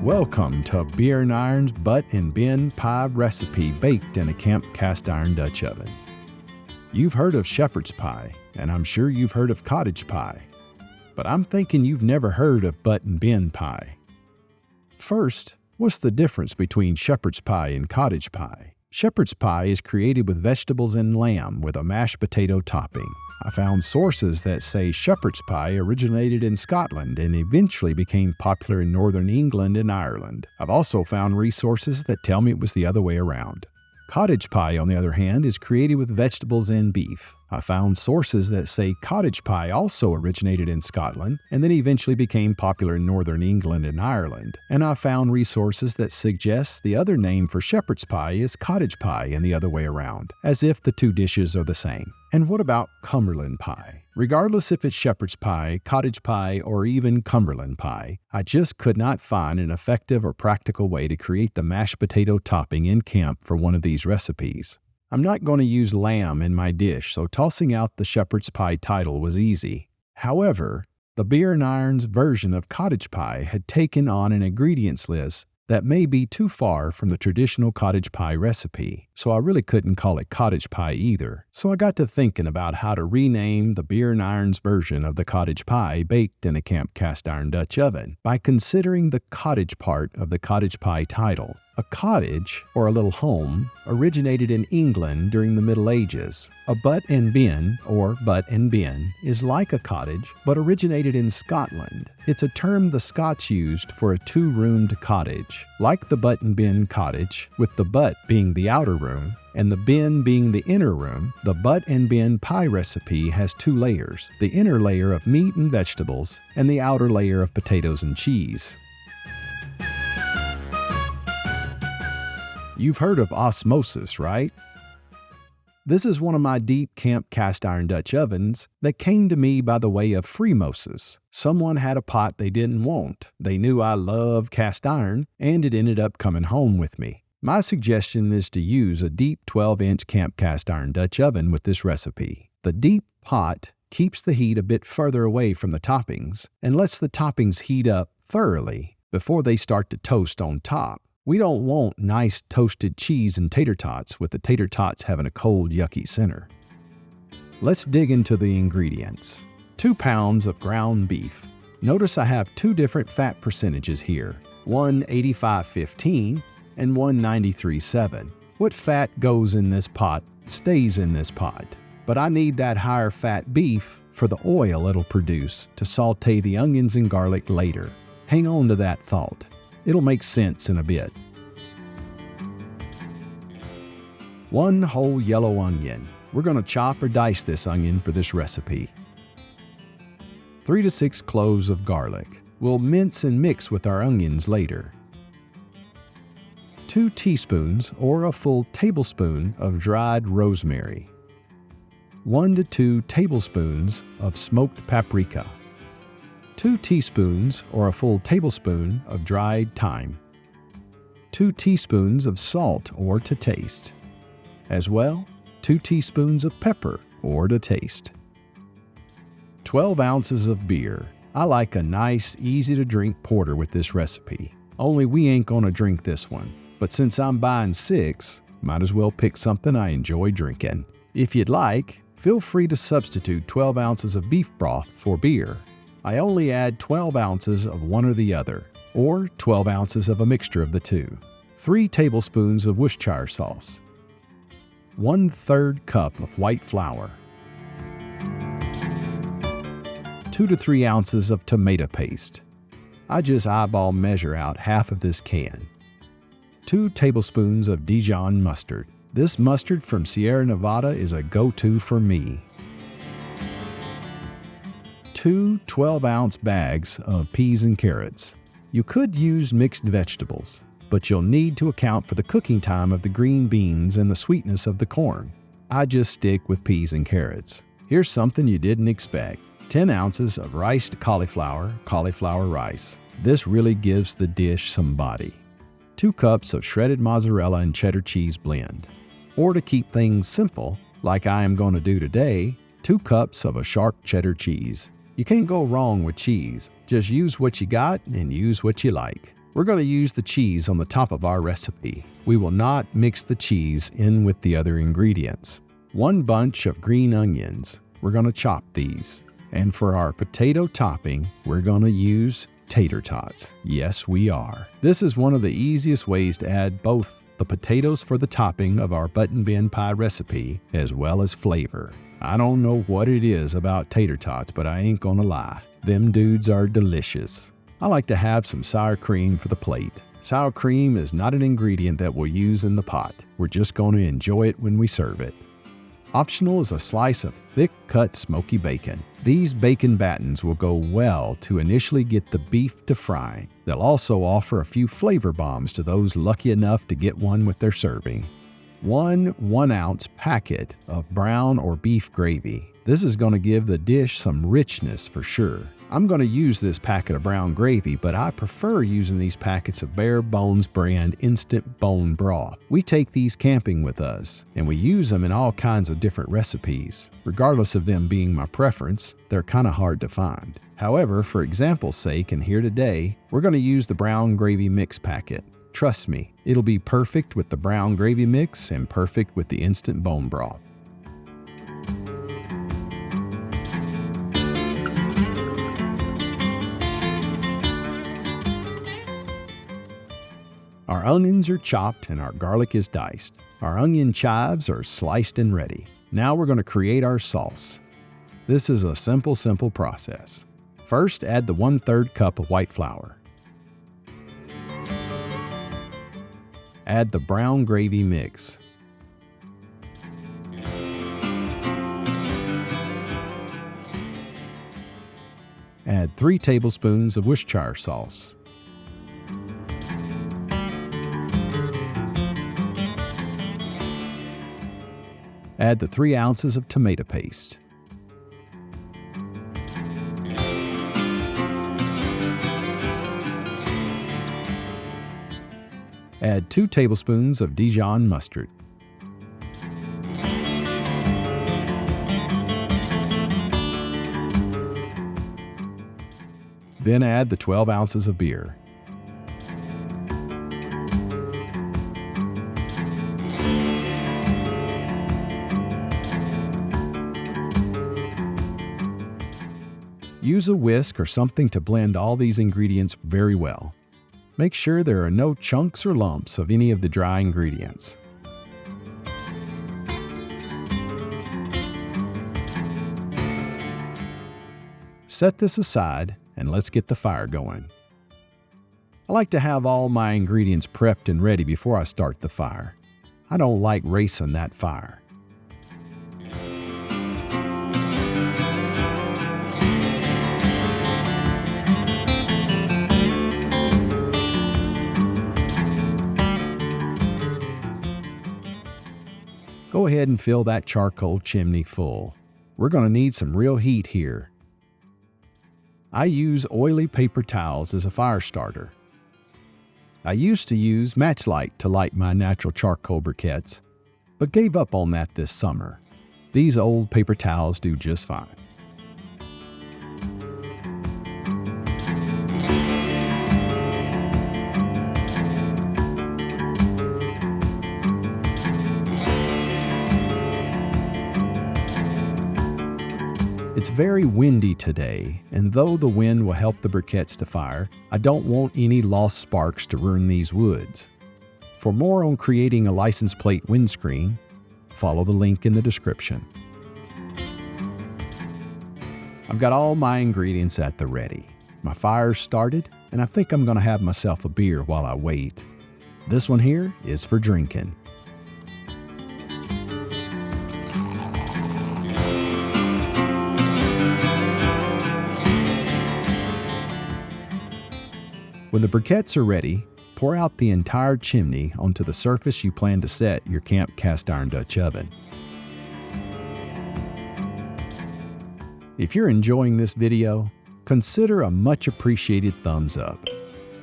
Welcome to Beer and Iron's butt and bin pie recipe baked in a camp cast iron Dutch oven. You've heard of shepherd's pie, and I'm sure you've heard of cottage pie, but I'm thinking you've never heard of butt and bin pie. First, what's the difference between shepherd's pie and cottage pie? Shepherd's pie is created with vegetables and lamb with a mashed potato topping. I found sources that say shepherd's pie originated in Scotland and eventually became popular in northern England and Ireland. I've also found resources that tell me it was the other way around. Cottage pie, on the other hand, is created with vegetables and beef. I found sources that say cottage pie also originated in Scotland and then eventually became popular in northern England and Ireland. And I found resources that suggest the other name for shepherd's pie is cottage pie and the other way around, as if the two dishes are the same. And what about Cumberland pie? Regardless if it's shepherd's pie, cottage pie, or even Cumberland pie, I just could not find an effective or practical way to create the mashed potato topping in camp for one of these recipes. I'm not going to use lamb in my dish, so tossing out the shepherd's pie title was easy. However, the Beer and Iron's version of cottage pie had taken on an ingredients list that may be too far from the traditional cottage pie recipe, so I really couldn't call it cottage pie either. So I got to thinking about how to rename the Beer and Iron's version of the cottage pie baked in a camp cast iron Dutch oven by considering the cottage part of the cottage pie title. A cottage, or a little home, originated in England during the Middle Ages. A butt and bin, or butt and bin, is like a cottage, but originated in Scotland. It's a term the Scots used for a two-roomed cottage. Like the butt and bin cottage, with the butt being the outer room, and the bin being the inner room, the butt and bin pie recipe has two layers, the inner layer of meat and vegetables, and the outer layer of potatoes and cheese. You've heard of osmosis, right? This is one of my deep camp cast iron Dutch ovens that came to me by the way of phremosis. Someone had a pot they didn't want. They knew I love cast iron, and it ended up coming home with me. My suggestion is to use a deep 12-inch camp cast iron Dutch oven with this recipe. The deep pot keeps the heat a bit further away from the toppings and lets the toppings heat up thoroughly before they start to toast on top. We don't want nice toasted cheese and tater tots with the tater tots having a cold, yucky center. Let's dig into the ingredients. 2 pounds of ground beef. Notice I have two different fat percentages here, one 85-15 and one 93-7. What fat goes in this pot stays in this pot, but I need that higher fat beef for the oil it'll produce to saute the onions and garlic later. Hang on to that thought. It'll make sense in a bit. 1 whole yellow onion. We're going to chop or dice this onion for this recipe. 3 to 6 cloves of garlic. We'll mince and mix with our onions later. 2 teaspoons or a full tablespoon of dried rosemary. 1 to 2 tablespoons of smoked paprika. 2 teaspoons or a full tablespoon of dried thyme. 2 teaspoons of salt or to taste. As well, 2 teaspoons of pepper or to taste. 12 ounces of beer. I like a nice, easy-to-drink porter with this recipe. Only we ain't gonna drink this one. But since I'm buying 6, might as well pick something I enjoy drinking. If you'd like, feel free to substitute 12 ounces of beef broth for beer. I only add 12 ounces of one or the other, or 12 ounces of a mixture of the two. 3 tablespoons of Worcestershire sauce. 1/3 cup of white flour. 2 to 3 ounces of tomato paste. I just eyeball measure out half of this can. 2 tablespoons of Dijon mustard. This mustard from Sierra Nevada is a go-to for me. 2 12-ounce bags of peas and carrots. You could use mixed vegetables, but you'll need to account for the cooking time of the green beans and the sweetness of the corn. I just stick with peas and carrots. Here's something you didn't expect. 10 ounces of riced cauliflower rice. This really gives the dish some body. 2 cups of shredded mozzarella and cheddar cheese blend. Or to keep things simple, like I am going to do today, 2 cups of a sharp cheddar cheese. You can't go wrong with cheese. Just use what you got and use what you like. We're going to use the cheese on the top of our recipe. We will not mix the cheese in with the other ingredients. 1 bunch of green onions. We're going to chop these. And for our potato topping, we're going to use tater tots. Yes, we are. This is one of the easiest ways to add both the potatoes for the topping of our button bin pie recipe, as well as flavor. I don't know what it is about tater tots, but I ain't gonna lie. Them dudes are delicious. I like to have some sour cream for the plate. Sour cream is not an ingredient that we'll use in the pot. We're just going to enjoy it when we serve it. Optional is a slice of thick-cut smoky bacon. These bacon batons will go well to initially get the beef to fry. They'll also offer a few flavor bombs to those lucky enough to get one with their serving. 1 1-ounce packet of brown or beef gravy. This is going to give the dish some richness for sure. I'm going to use this packet of brown gravy, but I prefer using these packets of Bare Bones brand instant bone broth. We take these camping with us, and we use them in all kinds of different recipes. Regardless of them being my preference, they're kind of hard to find. However, for example's sake and here today, we're going to use the brown gravy mix packet. Trust me, it'll be perfect with the brown gravy mix and perfect with the instant bone broth. Our onions are chopped and our garlic is diced. Our onion chives are sliced and ready. Now we're going to create our sauce. This is a simple process. First, add the 1/3 cup of white flour. Add the brown gravy mix. Add 3 tablespoons of Worcestershire sauce. Add the 3 ounces of tomato paste. Add 2 tablespoons of Dijon mustard. Then add the 12 ounces of beer. Use a whisk or something to blend all these ingredients very well. Make sure there are no chunks or lumps of any of the dry ingredients. Set this aside and let's get the fire going. I like to have all my ingredients prepped and ready before I start the fire. I don't like racing that fire. Go ahead and fill that charcoal chimney full. We're going to need some real heat here. I use oily paper towels as a fire starter. I used to use matchlight to light my natural charcoal briquettes, but gave up on that this summer. These old paper towels do just fine. It's very windy today, and though the wind will help the briquettes to fire, I don't want any lost sparks to ruin these woods. For more on creating a license plate windscreen, follow the link in the description. I've got all my ingredients at the ready. My fire's started, and I think I'm going to have myself a beer while I wait. This one here is for drinking. When the briquettes are ready, pour out the entire chimney onto the surface you plan to set your camp cast iron Dutch oven. If you're enjoying this video, consider a much appreciated thumbs up,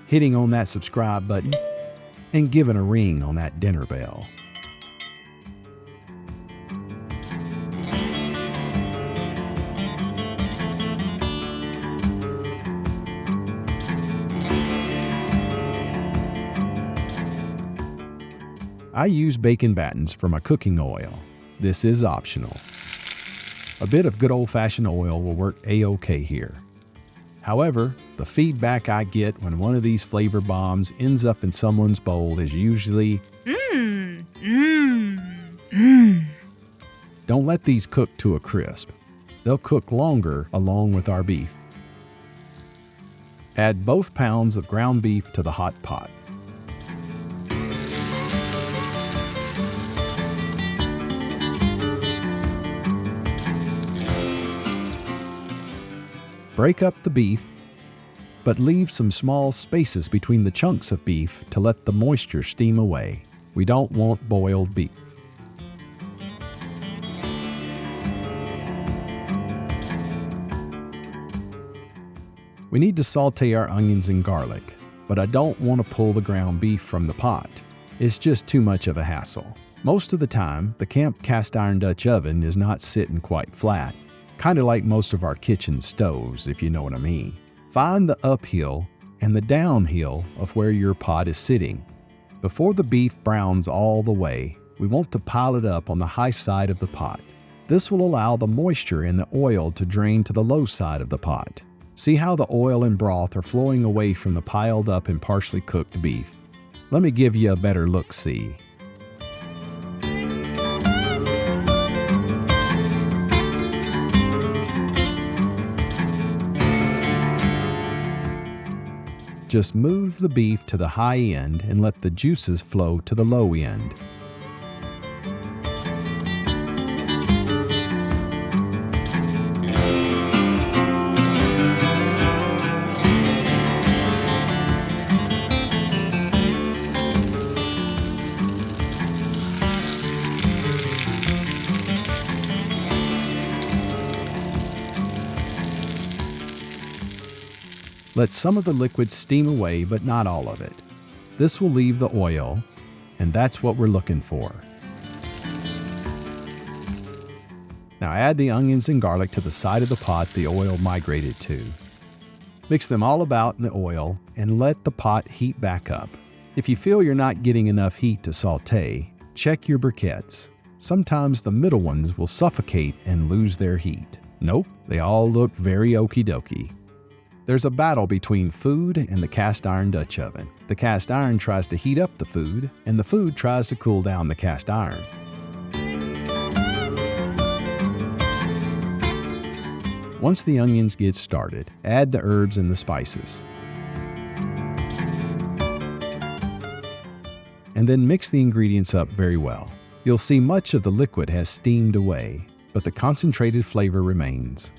hitting on that subscribe button, and giving a ring on that dinner bell. I use bacon batons for my cooking oil. This is optional. A bit of good old-fashioned oil will work a-okay here. However, the feedback I get when one of these flavor bombs ends up in someone's bowl is usually, Don't let these cook to a crisp. They'll cook longer along with our beef. Add both pounds of ground beef to the hot pot. Break up the beef, but leave some small spaces between the chunks of beef to let the moisture steam away. We don't want boiled beef. We need to saute our onions and garlic, but I don't want to pull the ground beef from the pot. It's just too much of a hassle. Most of the time, the camp cast iron Dutch oven is not sitting quite flat. Kind of like most of our kitchen stoves, if you know what I mean. Find the uphill and the downhill of where your pot is sitting. Before the beef browns all the way, we want to pile it up on the high side of the pot. This will allow the moisture in the oil to drain to the low side of the pot. See how the oil and broth are flowing away from the piled up and partially cooked beef. Let me give you a better look-see. Just move the beef to the high end and let the juices flow to the low end. Let some of the liquid steam away, but not all of it. This will leave the oil, and that's what we're looking for. Now add the onions and garlic to the side of the pot the oil migrated to. Mix them all about in the oil and let the pot heat back up. If you feel you're not getting enough heat to saute, check your briquettes. Sometimes the middle ones will suffocate and lose their heat. Nope, they all look very okie dokie. There's a battle between food and the cast iron Dutch oven. The cast iron tries to heat up the food, and the food tries to cool down the cast iron. Once the onions get started, add the herbs and the spices. And then mix the ingredients up very well. You'll see much of the liquid has steamed away, but the concentrated flavor remains.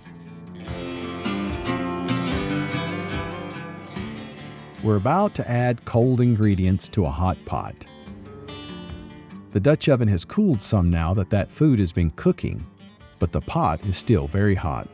We're about to add cold ingredients to a hot pot. The Dutch oven has cooled some now that food has been cooking, but the pot is still very hot.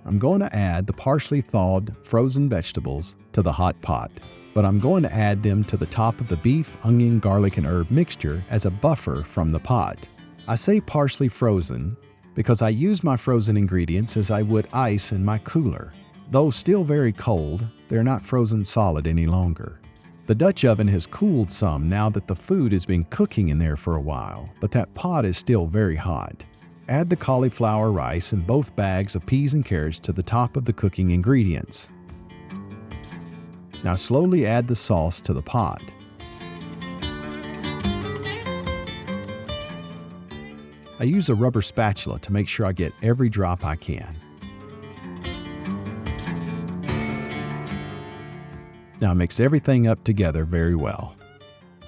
I'm going to add the partially thawed frozen vegetables to the hot pot, but I'm going to add them to the top of the beef, onion, garlic, and herb mixture as a buffer from the pot. I say partially frozen because I use my frozen ingredients as I would ice in my cooler. Though still very cold, they're not frozen solid any longer. The Dutch oven has cooled some now that the food has been cooking in there for a while, but that pot is still very hot. Add the cauliflower rice and both bags of peas and carrots to the top of the cooking ingredients. Now slowly add the sauce to the pot. I use a rubber spatula to make sure I get every drop I can. Now mix everything up together very well.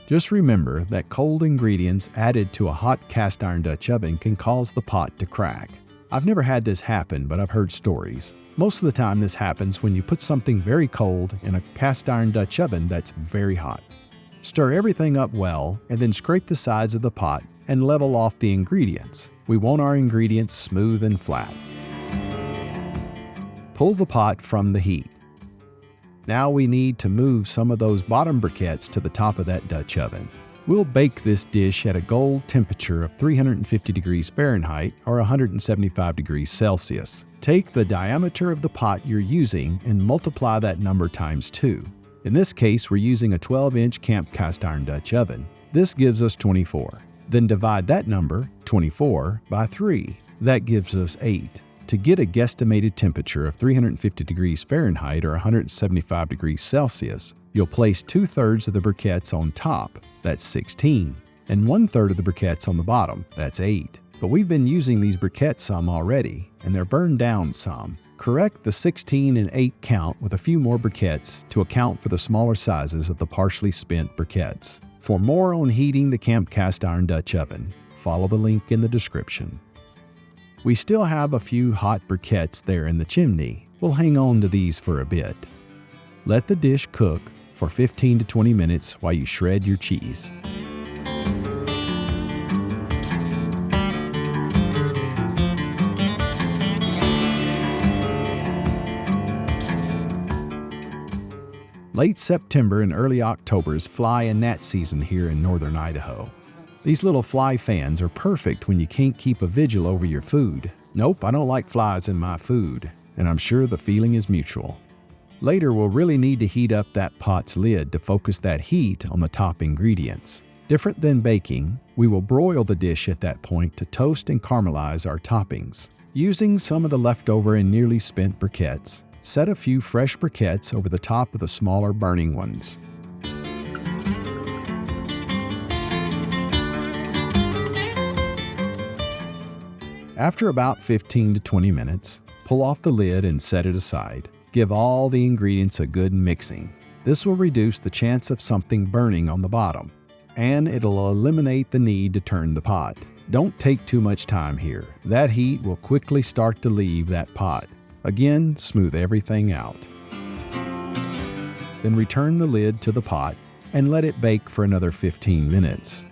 Just remember that cold ingredients added to a hot cast iron Dutch oven can cause the pot to crack. I've never had this happen, but I've heard stories. Most of the time this happens when you put something very cold in a cast iron Dutch oven that's very hot. Stir everything up well and then scrape the sides of the pot and level off the ingredients. We want our ingredients smooth and flat. Pull the pot from the heat. Now we need to move some of those bottom briquettes to the top of that Dutch oven. We'll bake this dish at a goal temperature of 350 degrees Fahrenheit or 175 degrees Celsius. Take the diameter of the pot you're using and multiply that number times 2. In this case, we're using a 12-inch camp cast iron Dutch oven. This gives us 24. Then divide that number, 24, by 3. That gives us 8. To get a guesstimated temperature of 350 degrees Fahrenheit or 175 degrees Celsius, you'll place 2/3 of the briquettes on top, that's 16, and 1/3 of the briquettes on the bottom, that's 8. But we've been using these briquettes some already, and they're burned down some. Correct the 16 and 8 count with a few more briquettes to account for the smaller sizes of the partially spent briquettes. For more on heating the camp cast iron Dutch oven, follow the link in the description. We still have a few hot briquettes there in the chimney. We'll hang on to these for a bit. Let the dish cook for 15 to 20 minutes while you shred your cheese. Late September and early October is fly and gnat season here in northern Idaho. These little fly fans are perfect when you can't keep a vigil over your food. Nope, I don't like flies in my food, and I'm sure the feeling is mutual. Later, we'll really need to heat up that pot's lid to focus that heat on the top ingredients. Different than baking, we will broil the dish at that point to toast and caramelize our toppings. Using some of the leftover and nearly spent briquettes, set a few fresh briquettes over the top of the smaller burning ones. After about 15 to 20 minutes, pull off the lid and set it aside. Give all the ingredients a good mixing. This will reduce the chance of something burning on the bottom, and it'll eliminate the need to turn the pot. Don't take too much time here. That heat will quickly start to leave that pot. Again, smooth everything out. Then return the lid to the pot and let it bake for another 15 minutes.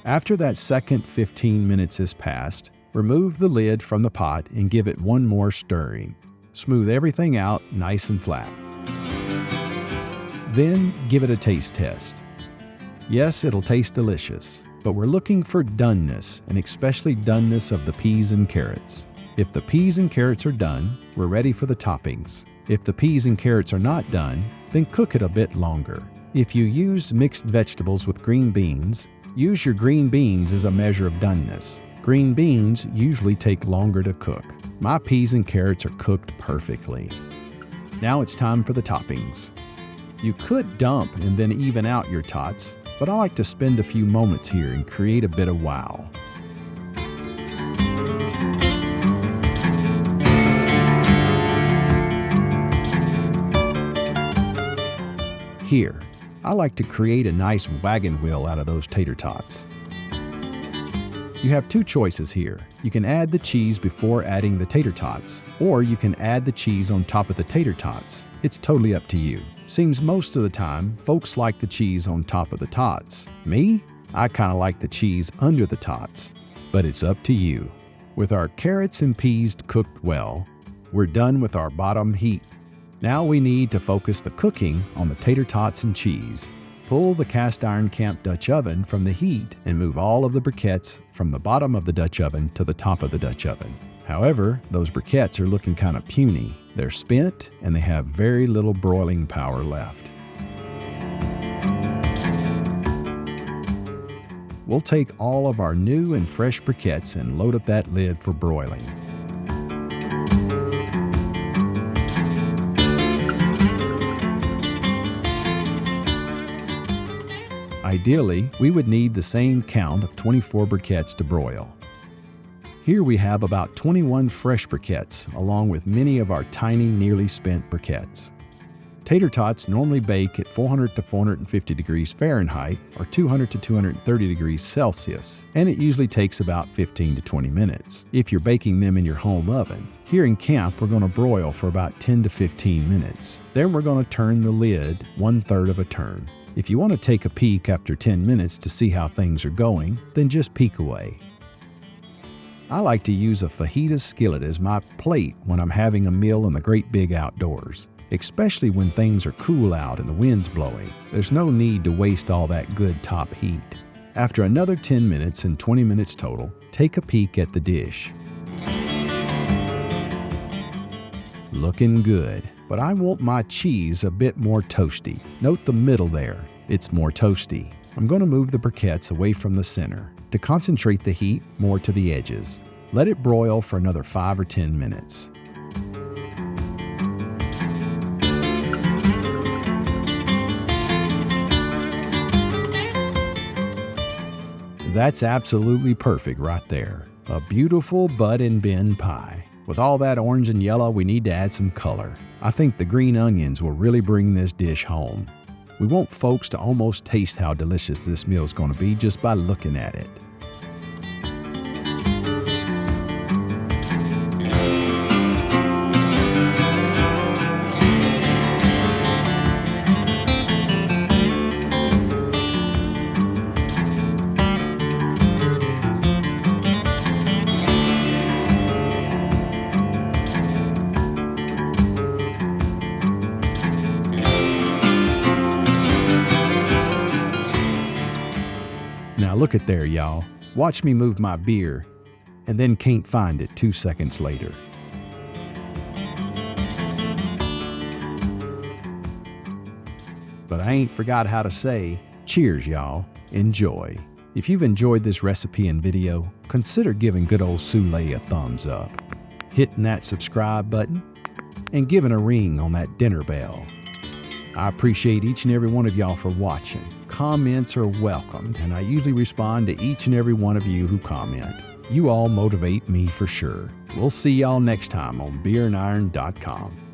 After that second 15 minutes is passed, remove the lid from the pot and give it one more stirring. Smooth everything out nice and flat. Then give it a taste test. Yes, it'll taste delicious, but we're looking for doneness, and especially doneness of the peas and carrots. If the peas and carrots are done, we're ready for the toppings. If the peas and carrots are not done, then cook it a bit longer. If you used mixed vegetables with green beans, use your green beans as a measure of doneness. Green beans usually take longer to cook. My peas and carrots are cooked perfectly. Now it's time for the toppings. You could dump and then even out your tots, but I like to spend a few moments here and create a bit of wow. Here, I like to create a nice wagon wheel out of those tater tots. You have two choices here. You can add the cheese before adding the tater tots, or you can add the cheese on top of the tater tots. It's totally up to you. Seems most of the time, folks like the cheese on top of the tots. Me? I kinda like the cheese under the tots. But it's up to you. With our carrots and peas cooked well, we're done with our bottom heat. Now we need to focus the cooking on the tater tots and cheese. Pull the cast iron camp Dutch oven from the heat and move all of the briquettes from the bottom of the Dutch oven to the top of the Dutch oven. However, those briquettes are looking kind of puny. They're spent and they have very little broiling power left. We'll take all of our new and fresh briquettes and load up that lid for broiling. Ideally, we would need the same count of 24 briquettes to broil. Here we have about 21 fresh briquettes, along with many of our tiny, nearly spent briquettes. Tater tots normally bake at 400 to 450 degrees Fahrenheit or 200 to 230 degrees Celsius, and it usually takes about 15 to 20 minutes if you're baking them in your home oven. Here in camp, we're going to broil for about 10 to 15 minutes. Then we're going to turn the lid 1/3 of a turn. If you want to take a peek after 10 minutes to see how things are going, then just peek away. I like to use a fajita skillet as my plate when I'm having a meal in the great big outdoors, especially when things are cool out and the wind's blowing. There's no need to waste all that good top heat. After another 10 minutes and 20 minutes total, take a peek at the dish. Looking good, but I want my cheese a bit more toasty. Note the middle there, it's more toasty. I'm going to move the briquettes away from the center to concentrate the heat more to the edges. Let it broil for another 5 or 10 minutes. That's absolutely perfect right there. A beautiful bud and bin pie. With all that orange and yellow, we need to add some color. I think the green onions will really bring this dish home. We want folks to almost taste how delicious this meal is going to be just by looking at it. Now look at there, y'all. Watch me move my beer and then can't find it 2 seconds later. But I ain't forgot how to say, cheers, y'all. Enjoy. If you've enjoyed this recipe and video, consider giving good old Sauté a thumbs up, hitting that subscribe button, and giving a ring on that dinner bell. I appreciate each and every one of y'all for watching. Comments are welcomed, and I usually respond to each and every one of you who comment. You all motivate me for sure. We'll see y'all next time on beeriron.com.